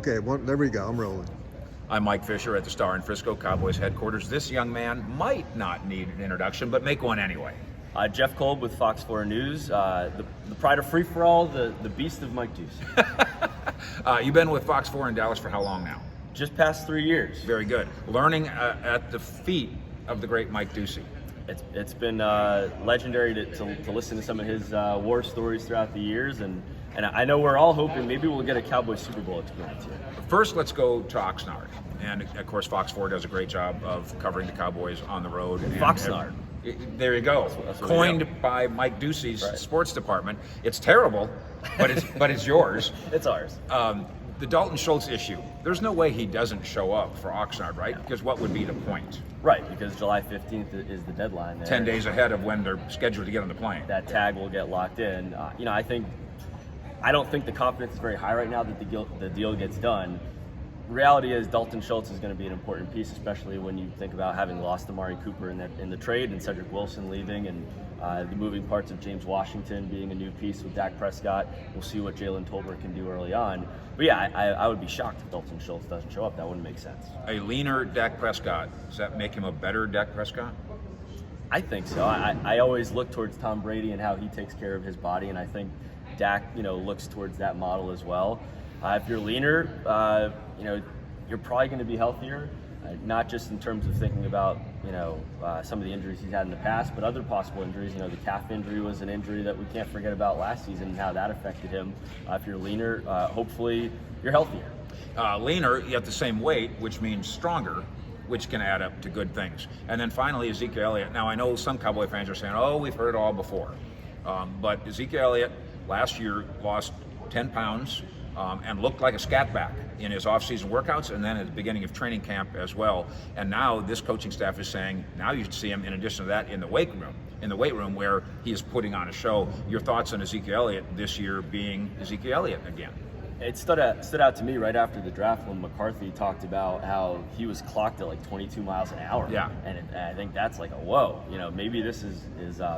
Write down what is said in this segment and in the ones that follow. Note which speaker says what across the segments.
Speaker 1: Okay, well, there we go. I'm rolling.
Speaker 2: I'm Mike Fisher at the Star in Frisco, Cowboys headquarters. This young man might not need an introduction, but make one anyway.
Speaker 3: Jeff Kolb with Fox 4 News, the pride of free-for-all, the beast of Mike Ducey.
Speaker 2: You've been with Fox 4 in Dallas for how long now?
Speaker 3: Just past 3 years.
Speaker 2: Very good. Learning at the feet of the great Mike Ducey.
Speaker 3: It's been legendary to listen to some of his war stories throughout the years, and I know we're all hoping maybe we'll get a Cowboys Super Bowl experience here.
Speaker 2: First, let's go to Oxnard. And of course, Fox 4 does a great job of covering the Cowboys on the road.
Speaker 3: Foxnard.
Speaker 2: There you go.
Speaker 3: That's
Speaker 2: Coined by Mike Ducey's sports department. It's terrible, but it's yours.
Speaker 3: It's ours.
Speaker 2: The Dalton Schultz issue. There's no way he doesn't show up for Oxnard, right? Because what would be the point?
Speaker 3: Right, because July 15th is the deadline there.
Speaker 2: 10 days ahead of when they're scheduled to get on the plane.
Speaker 3: That tag will get locked in. I don't think the confidence is very high right now that the deal gets done. Reality is Dalton Schultz is going to be an important piece, especially when you think about having lost Amari Cooper in the trade and Cedric Wilson leaving, and the moving parts of James Washington being a new piece with Dak Prescott. We'll see what Jalen Tolbert can do early on. But yeah, I would be shocked if Dalton Schultz doesn't show up. That wouldn't make sense.
Speaker 2: A leaner Dak Prescott, does that make him a better Dak Prescott?
Speaker 3: I think so. I always look towards Tom Brady and how he takes care of his body, and I think Dak, looks towards that model as well. If you're leaner, you're probably going to be healthier, not just in terms of thinking about, some of the injuries he's had in the past, but other possible injuries. The calf injury was an injury that we can't forget about last season and how that affected him. If you're leaner, hopefully you're healthier.
Speaker 2: Leaner, yet the same weight, which means stronger, which can add up to good things. And then finally, Ezekiel Elliott. Now, I know some Cowboy fans are saying, oh, we've heard it all before. But Ezekiel Elliott last year lost 10 pounds and looked like a scat back in his off-season workouts and then at the beginning of training camp as well. And now this coaching staff is saying, now you should see him in addition to that in the weight room where he is putting on a show. Your thoughts on Ezekiel Elliott this year being Ezekiel Elliott again?
Speaker 3: It stood out to me right after the draft when McCarthy talked about how he was clocked at like 22 miles an hour.
Speaker 2: Yeah.
Speaker 3: And I think that's like a whoa. Maybe this is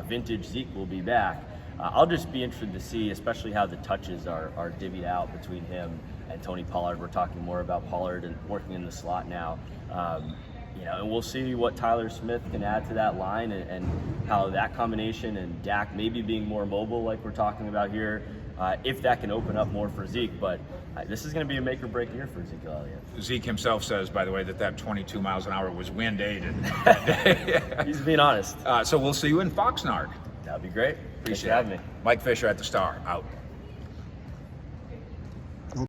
Speaker 3: vintage Zeke will be back. I'll just be interested to see, especially how the touches are divvied out between him and Tony Pollard. We're talking more about Pollard and working in the slot now. And we'll see what Tyler Smith can add to that line and how that combination and Dak maybe being more mobile like we're talking about here, if that can open up more for Zeke. But this is going to be a make or break year for Ezekiel Elliott.
Speaker 2: Zeke himself says, by the way, that 22 miles an hour was wind aided.
Speaker 3: He's being honest.
Speaker 2: So we'll see you in Foxnard.
Speaker 3: That'd be great.
Speaker 2: Appreciate
Speaker 3: Thanks for having
Speaker 2: it.
Speaker 3: me.
Speaker 2: Mike Fisher at the Star, out.